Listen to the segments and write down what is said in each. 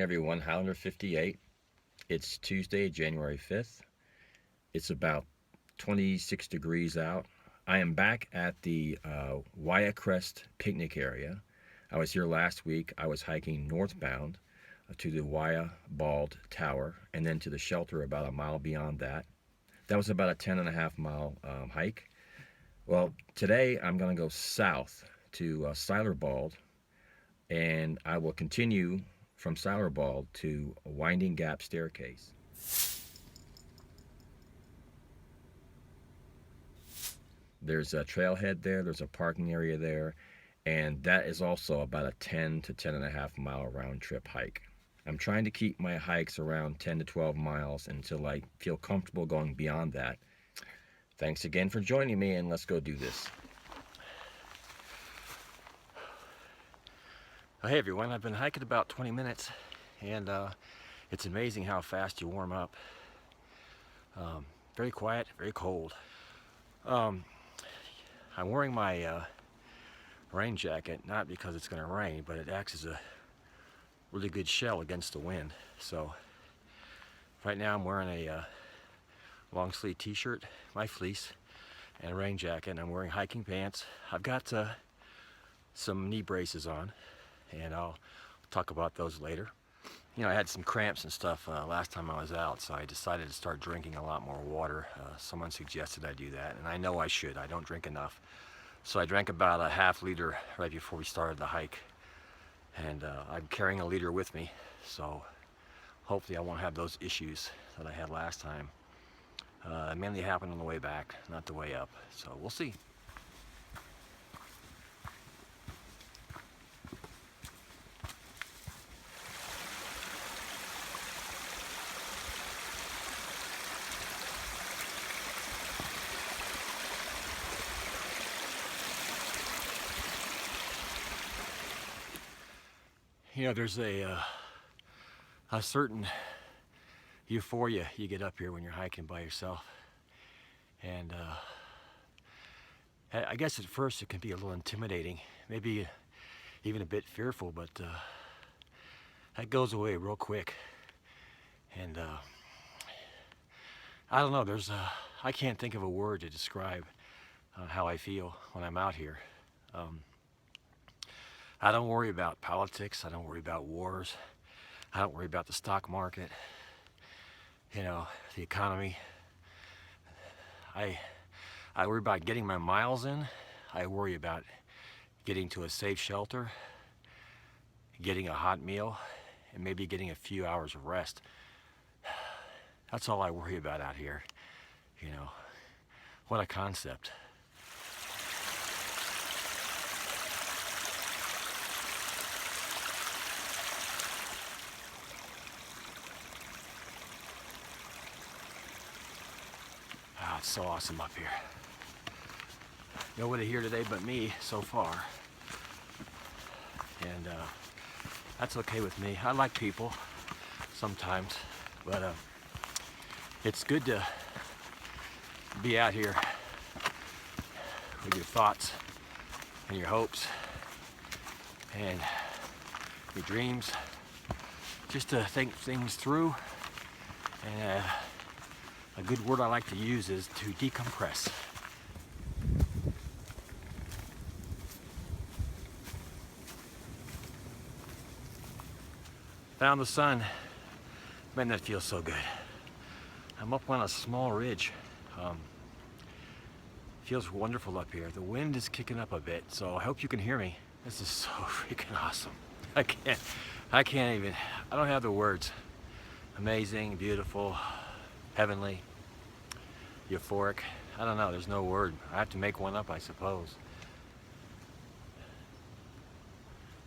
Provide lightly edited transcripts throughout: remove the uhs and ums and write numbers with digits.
everyone. Highlander 58. It's Tuesday, January 5th. It's about 26 degrees out. I am back at the Wayah Crest picnic area. I was here last week. I was hiking northbound to the Wayah Bald Tower and then to the shelter about a mile beyond that. That was about a 10.5 mile hike. Well, today I'm going to go south to Siler Bald, and I will continue from Siler Bald to a Winding Gap staircase. There's a trailhead there, there's a parking area there, and that is also about a 10 to 10.5 mile round trip hike. I'm trying to keep my hikes around 10 to 12 miles until I feel comfortable going beyond that. Thanks again for joining me, and let's go do this. Hey everyone, I've been hiking about 20 minutes, and it's amazing how fast you warm up. Very quiet, very cold. I'm wearing my rain jacket, not because it's going to rain, but it acts as a really good shell against the wind. So right now I'm wearing a long sleeve t-shirt, my fleece, and a rain jacket, and I'm wearing hiking pants. I've got some knee braces on, and I'll talk about those later. You know, I had some cramps and stuff last time I was out, so I decided to start drinking a lot more water. Someone suggested I do that, and I know I should. I don't drink enough. So I drank about a ½ liter right before we started the hike, and I'm carrying a liter with me, so hopefully I won't have those issues that I had last time. It mainly happened on the way back, not the way up, so we'll see. You know, there's a certain euphoria you get up here when you're hiking by yourself, and I guess at first it can be a little intimidating, maybe even a bit fearful, but that goes away real quick. And I don't know, I can't think of a word to describe how I feel when I'm out here. I don't worry about politics, I don't worry about wars, I don't worry about the stock market, you know, the economy. I worry about getting my miles in. I worry about getting to a safe shelter, getting a hot meal, and maybe getting a few hours of rest. That's all I worry about out here, you know. What a concept. Ah, it's so awesome up here. Nobody here today but me so far, and that's okay with me. I like people sometimes, but it's good to be out here with your thoughts and your hopes and your dreams, just to think things through. And a good word I like to use is to decompress. Found the sun. Man, that feels so good. I'm up on a small ridge. Feels wonderful up here. The wind is kicking up a bit, so I hope you can hear me. This is so freaking awesome. I can't even, I don't have the words. Amazing, beautiful, heavenly, euphoric. I don't know, there's no word. I have to make one up, I suppose.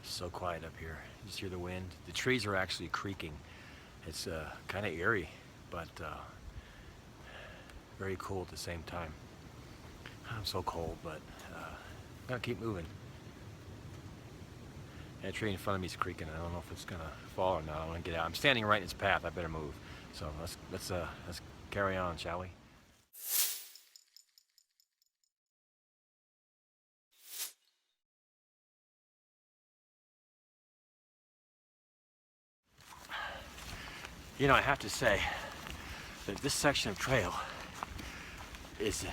So quiet up here. You just hear the wind. The trees are actually creaking. It's kind of eerie, but very cool at the same time. I'm so cold, but I'm gonna keep moving. That tree in front of me is creaking. I don't know if it's gonna fall or not. I want to get out. I'm standing right in its path. I better move. So let's carry on, shall we? You know, I have to say that this section of trail is in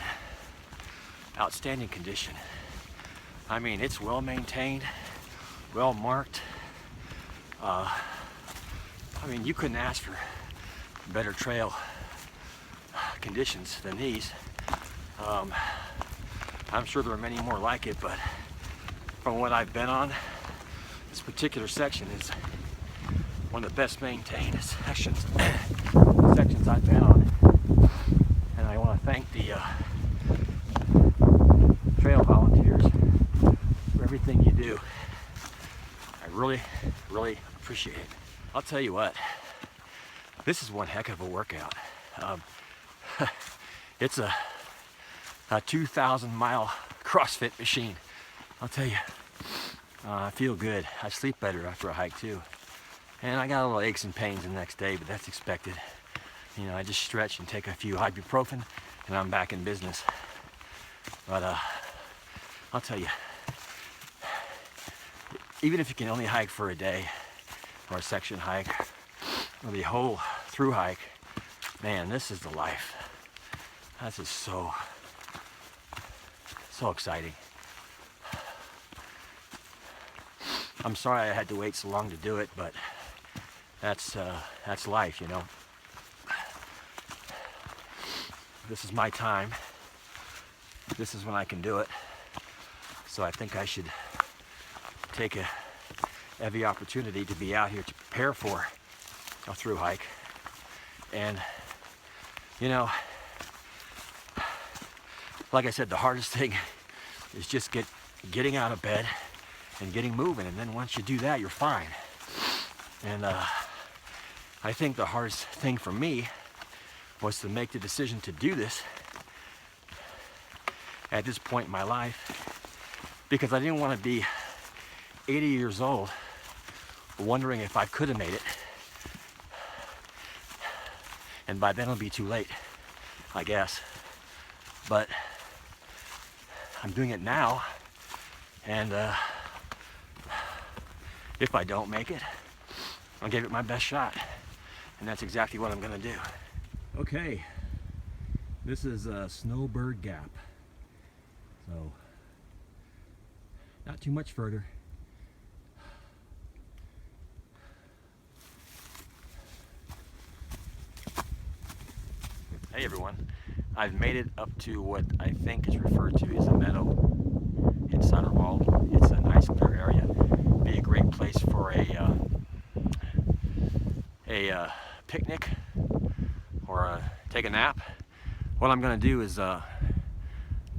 outstanding condition. I mean, it's well maintained, well marked. I mean, you couldn't ask for better trail conditions than these. I'm sure there are many more like it, but from what I've been on, this particular section is one of the best maintained sections I've been on. And I want to thank the trail volunteers for everything you do. I really, really appreciate it. I'll tell you what, this is one heck of a workout. It's a 2,000-mile CrossFit machine. I'll tell you, I feel good. I sleep better after a hike too. And I got a little aches and pains the next day, but that's expected. You know, I just stretch and take a few ibuprofen and I'm back in business. But I'll tell you, even if you can only hike for a day or a section hike or the whole through hike, man, this is the life. This is so exciting. I'm sorry I had to wait so long to do it, but that's life, you know. This is my time. This is when I can do it. So I think I should take every opportunity to be out here to prepare for a through hike. And you know, like I said, the hardest thing is just getting out of bed and getting moving. And then once you do that, you're fine. And I think the hardest thing for me was to make the decision to do this at this point in my life, because I didn't want to be 80 years old wondering if I could have made it. And by then it'll be too late, I guess. But I'm doing it now, and if I don't make it, I'll give it my best shot. And that's exactly what I'm gonna do. Okay, this is Wayah Gap. So, not too much further. Hey everyone, I've made it up to what I think is referred to as a meadow in Siler. It's a nice clear area. Be a great place for a picnic or take a nap. What I'm going to do is right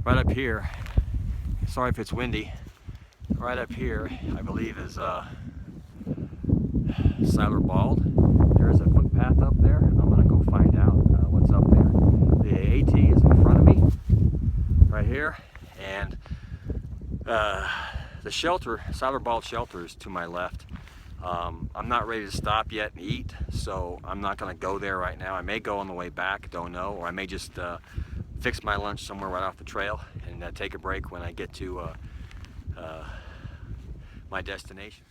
up here, sorry if it's windy, right up here I believe is Siler Bald. There's a footpath up there. I'm going to go find out what's up there. The AT is in front of me right here, and the shelter, Siler Bald shelter, is to my left. I'm not ready to stop yet and eat, so I'm not going to go there right now. I may go on the way back, don't know, or I may just fix my lunch somewhere right off the trail and take a break when I get to my destination.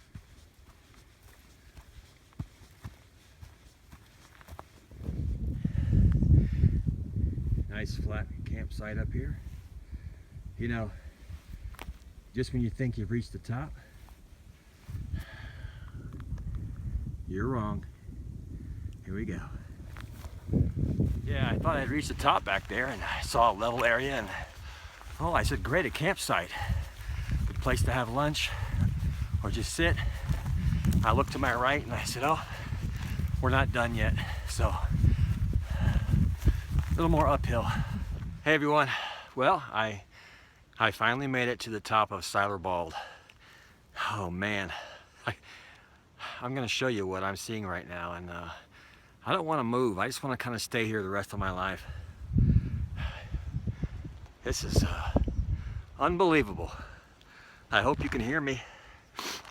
Nice flat campsite up here. You know, just when you think you've reached the top, you're wrong. Here we go. Yeah, I thought I'd reached the top back there, and I saw a level area, and oh, I said, great, a campsite. Good place to have lunch or just sit. I looked to my right and I said, oh, we're not done yet. So, a little more uphill. Hey everyone, well, I finally made it to the top of Siler Bald. Oh man, I'm gonna show you what I'm seeing right now, and I don't want to move. I just want to kind of stay here the rest of my life. This is unbelievable. I hope you can hear me.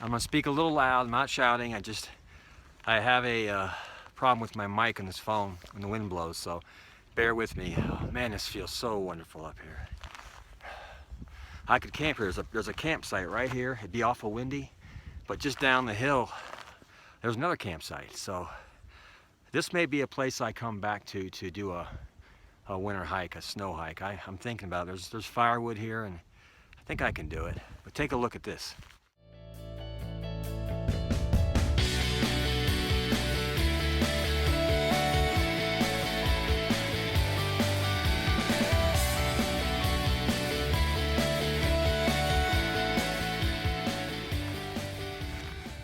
I'm gonna speak a little loud. I'm not shouting. I have a problem with my mic on this phone when the wind blows, so bear with me. Oh, man, this feels so wonderful up here. I could camp here. There's a campsite right here. It'd be awful windy, but just down the hill there's another campsite. So this may be a place I come back to do a winter hike, a snow hike. I'm thinking about it. There's firewood here, and I think I can do it. But take a look at this.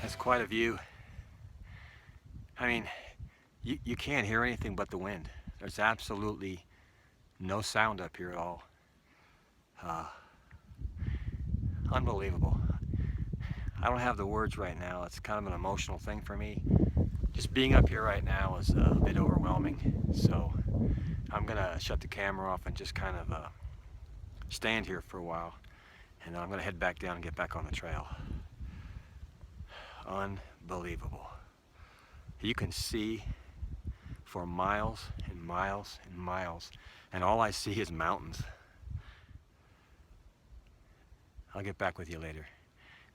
That's quite a view. I mean, you can't hear anything but the wind. There's absolutely no sound up here at all. Unbelievable. I don't have the words right now. It's kind of an emotional thing for me. Just being up here right now is a bit overwhelming. So I'm gonna shut the camera off and just kind of stand here for a while. And then I'm gonna head back down and get back on the trail. Unbelievable. You can see for miles and miles and miles, and all I see is mountains. I'll get back with you later.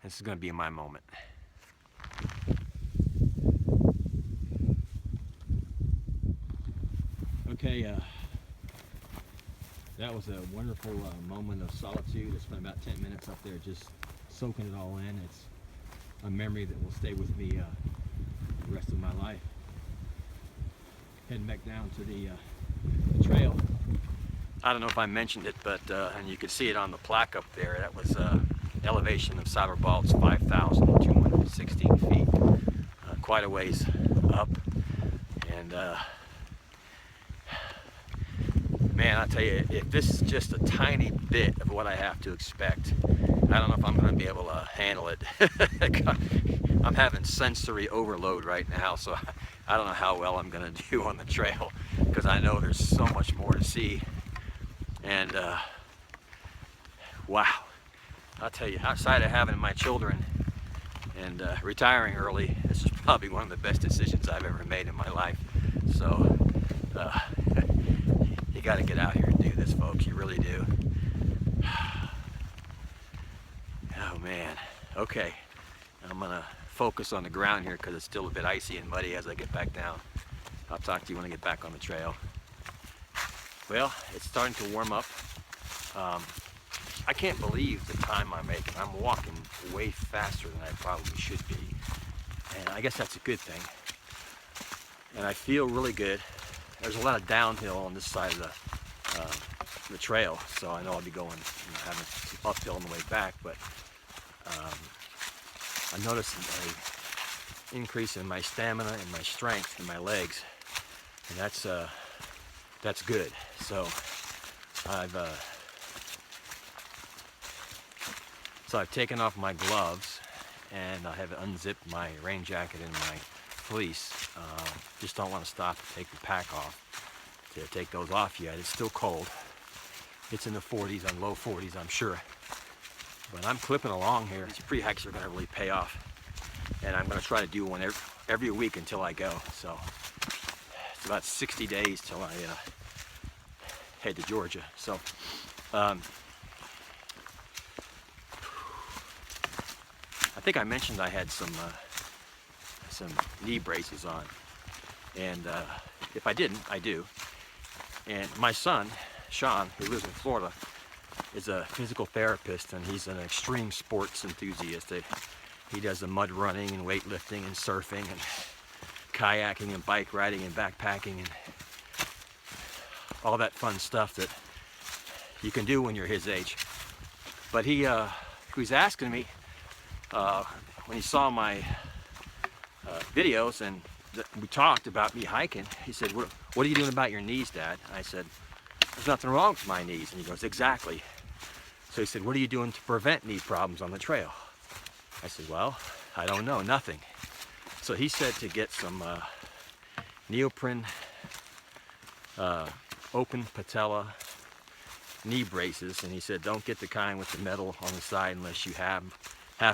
This is going to be my moment. Okay, that was a wonderful moment of solitude. I spent about 10 minutes up there just soaking it all in. It's a memory that will stay with me the rest of my life. Heading back down to the trail. I don't know if I mentioned it, but and you can see it on the plaque up there. That was elevation of Siler Balt's 5,216 feet. Quite a ways up. And man, I tell you, if this is just a tiny bit of what I have to expect, I don't know if I'm going to be able to handle it. I'm having sensory overload right now, so I don't know how well I'm going to do on the trail, because I know there's so much more to see. And wow, I'll tell you, outside of having my children and retiring early, this is probably one of the best decisions I've ever made in my life. So you got to get out here and do this, folks. You really do. Oh man. Okay, I'm gonna focus on the ground here because it's still a bit icy and muddy as I get back down. I'll talk to you when I get back on the trail. Well, it's starting to warm up. I can't believe the time I'm making. I'm walking way faster than I probably should be. And I guess that's a good thing. And I feel really good. There's a lot of downhill on this side of the trail, so I know I'll be going, having some uphill on the way back, but I noticed an increase in my stamina and my strength in my legs, and that's good. So I've taken off my gloves and I have unzipped my rain jacket and my fleece. Just don't want to stop to take the pack off to take those off yet. It's still cold. It's in the 40s, on low 40s, I'm sure. But I'm clipping along here. These pre-hikes are going to really pay off. And I'm going to try to do one every week until I go. So it's about 60 days till I head to Georgia. So I think I mentioned I had some knee braces on. And if I didn't, I do. And my son, Sean, who lives in Florida, is a physical therapist, and he's an extreme sports enthusiast. He does the mud running and weightlifting and surfing and kayaking and bike riding and backpacking and all that fun stuff that you can do when you're his age. But he was asking me when he saw my videos and we talked about me hiking. He said, "What are you doing about your knees, Dad?" I said, "There's nothing wrong with my knees." And he goes, "Exactly." So he said, "What are you doing to prevent knee problems on the trail?" I said, "Well, I don't know, nothing." So he said to get some neoprene open patella knee braces, and he said, "Don't get the kind with the metal on the side unless you have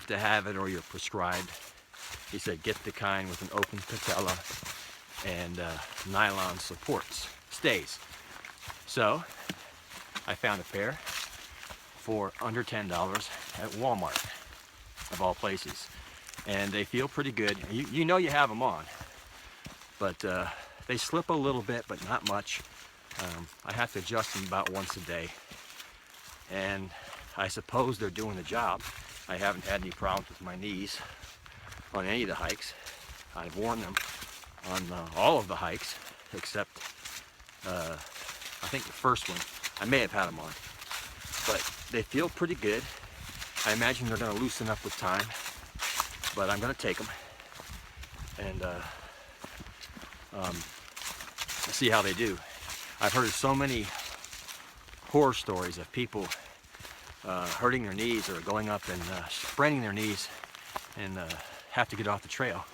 to have it or you're prescribed." He said, "Get the kind with an open patella and nylon supports, stays." So I found a pair for under $10 at Walmart, of all places, and they feel pretty good. You know you have them on, but They slip a little bit, but not much. I have to adjust them about once a day. And I suppose they're doing the job. I haven't had any problems with my knees on any of the hikes. I've worn them on all of the hikes, except I think the first one, I may have had them on. But they feel pretty good. I imagine they're going to loosen up with time, but I'm going to take them and see how they do. I've heard so many horror stories of people hurting their knees or going up and spraining their knees and have to get off the trail.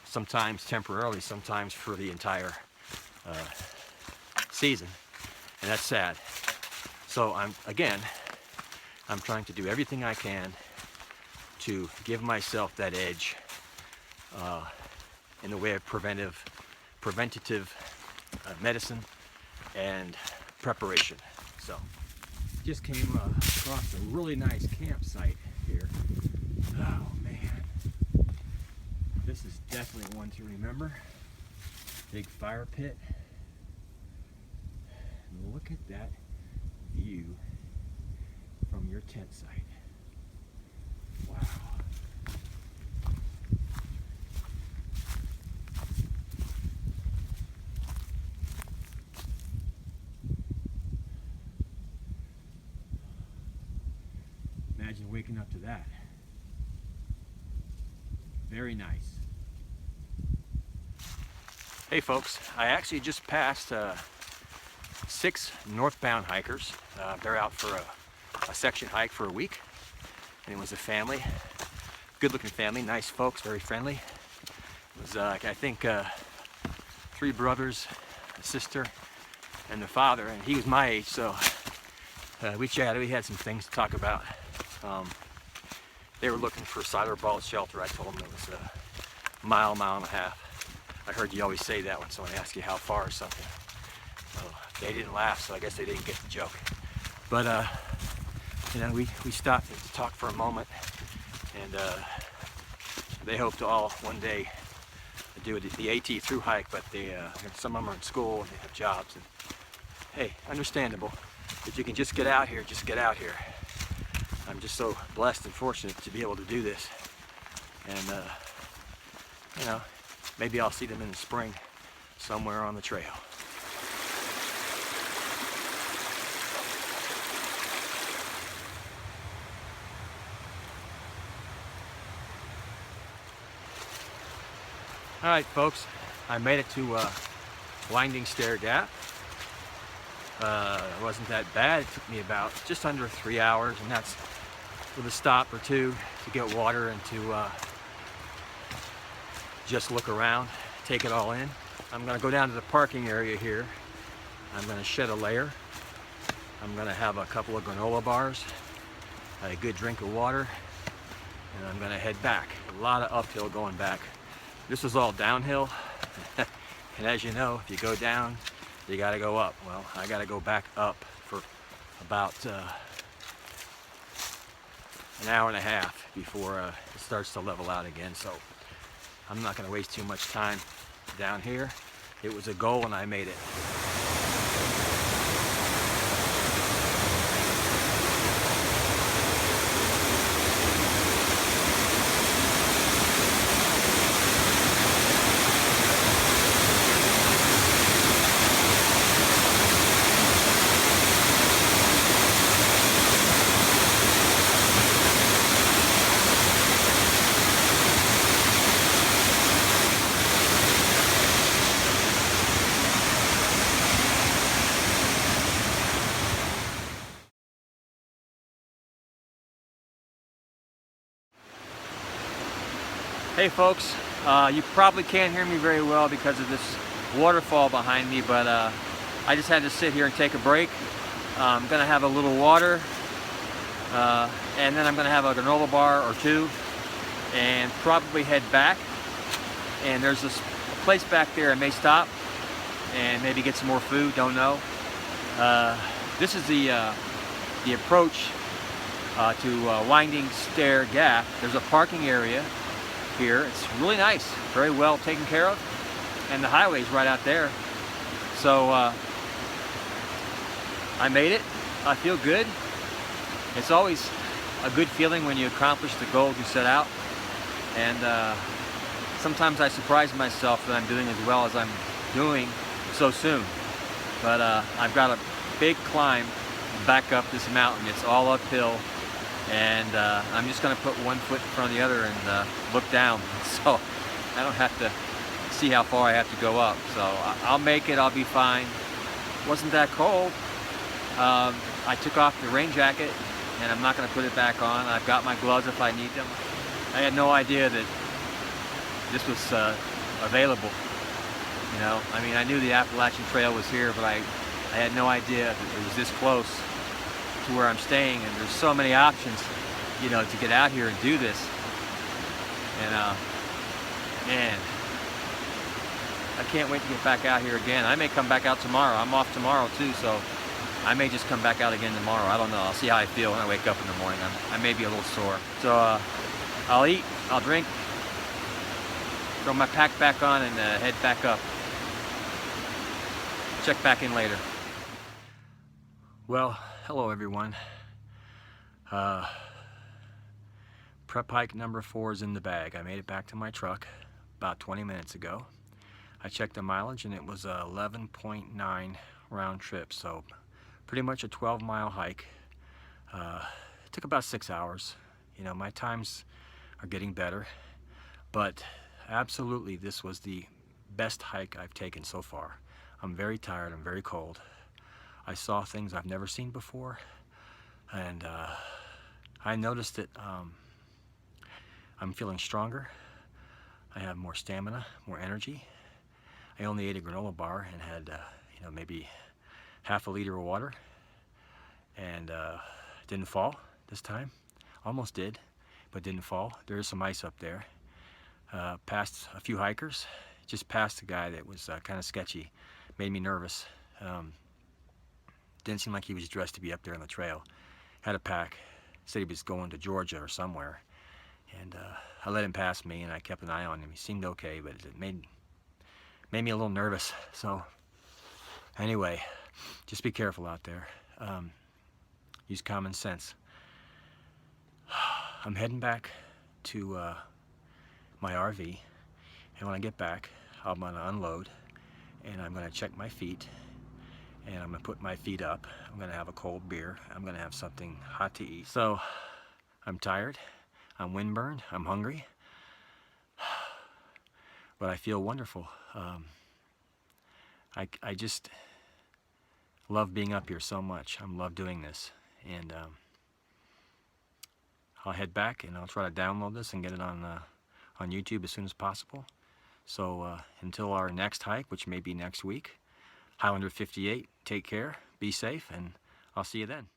Sometimes temporarily, sometimes for the entire season, and that's sad. So I'm trying to do everything I can to give myself that edge in the way of preventative medicine and preparation. So just came across a really nice campsite here. Oh man, this is definitely one to remember. Big fire pit. And look at that view from your tent site. Wow. Imagine waking up to that. Very nice. Hey folks, I actually just passed 6 northbound hikers. They're out for a section hike for a week, and it was a family, good looking family, nice folks, very friendly. It was I think 3 brothers, a sister, and the father, and he was my age, so we chatted, we had some things to talk about. They were looking for Siler ball shelter. I told them it was a mile and a half. I heard you always say that when someone asks you how far or something. So they didn't laugh, so I guess they didn't get the joke. But you know, we stopped to talk for a moment, and they hope to all one day do the AT through hike, but some of them are in school and they have jobs. And hey, understandable. If you can just get out here, just get out here. I'm just so blessed and fortunate to be able to do this. And you know, maybe I'll see them in the spring somewhere on the trail. All right, folks, I made it to winding Stair Gap. It wasn't that bad. It took me about just under 3 hours, and that's with a stop or two to get water and to just look around, take it all in. I'm going to go down to the parking area here. I'm going to shed a layer. I'm going to have a couple of granola bars, a good drink of water, and I'm going to head back. A lot of uphill going back. This is all downhill, and as you know, if you go down, you got to go up. Well, I got to go back up for about an hour and a half before it starts to level out again. So I'm not going to waste too much time down here. It was a goal and I made it. Hey folks, you probably can't hear me very well because of this waterfall behind me, but I just had to sit here and take a break. I'm going to have a little water, and then I'm going to have a granola bar or two, and probably head back. And there's this place back there I may stop and maybe get some more food, don't know. This is the approach to winding Stair Gap. There's a parking area here. It's really nice, very well taken care of. and the highway's right out there. So I made it. I feel good. It's always a good feeling when you accomplish the goal you set out, and sometimes I surprise myself that I'm doing as well as I'm doing so soon. But I've got a big climb back up this mountain. It's all uphill, and I'm just going to put one foot in front of the other and look down, so I don't have to see how far I have to go up. So I'll make it. I'll be fine. Wasn't that cold. I took off the rain jacket, and I'm not going to put it back on. I've got my gloves if I need them. I had no idea that this was available. You know, I mean, I knew the Appalachian Trail was here, but I had no idea that it was this close to where I'm staying, and there's so many options, you know, to get out here and do this. And man, I can't wait to get back out here again. I may come back out tomorrow. I'm off tomorrow too, so I may just come back out again tomorrow. I don't know. I'll see how I feel when I wake up in the morning. I may be a little sore. So I'll eat, I'll drink, throw my pack back on, and head back up. Check back in later. Well, hello everyone. Prep hike number 4 is in the bag. I made it back to my truck about 20 minutes ago. I checked the mileage and it was 11.9 round trip, so pretty much a 12-mile hike. It took about 6 hours. You know, my times are getting better, but absolutely this was the best hike I've taken so far. I'm very tired, I'm very cold. I saw things I've never seen before, and I noticed that I'm feeling stronger. I have more stamina, more energy. I only ate a granola bar and had you know, maybe half a liter of water, and didn't fall this time. Almost did, but didn't fall. There is some ice up there. Passed a few hikers, just passed a guy that was kind of sketchy. Made me nervous. Didn't seem like he was dressed to be up there on the trail. Had a pack, said he was going to Georgia or somewhere, and I let him pass me, and I kept an eye on him. He seemed okay, but it made me a little nervous. So anyway, just be careful out there. Use common sense. I'm heading back to my RV, and when I get back, I'm going to unload, and I'm going to check my feet, and I'm going to put my feet up. I'm going to have a cold beer. I'm going to have something hot to eat. So I'm tired, I'm windburned, I'm hungry, but I feel wonderful. I just love being up here so much. I love doing this, and I'll head back and I'll try to download this and get it on YouTube as soon as possible. So until our next hike, which may be next week, Highlander 58, take care, be safe, and I'll see you then.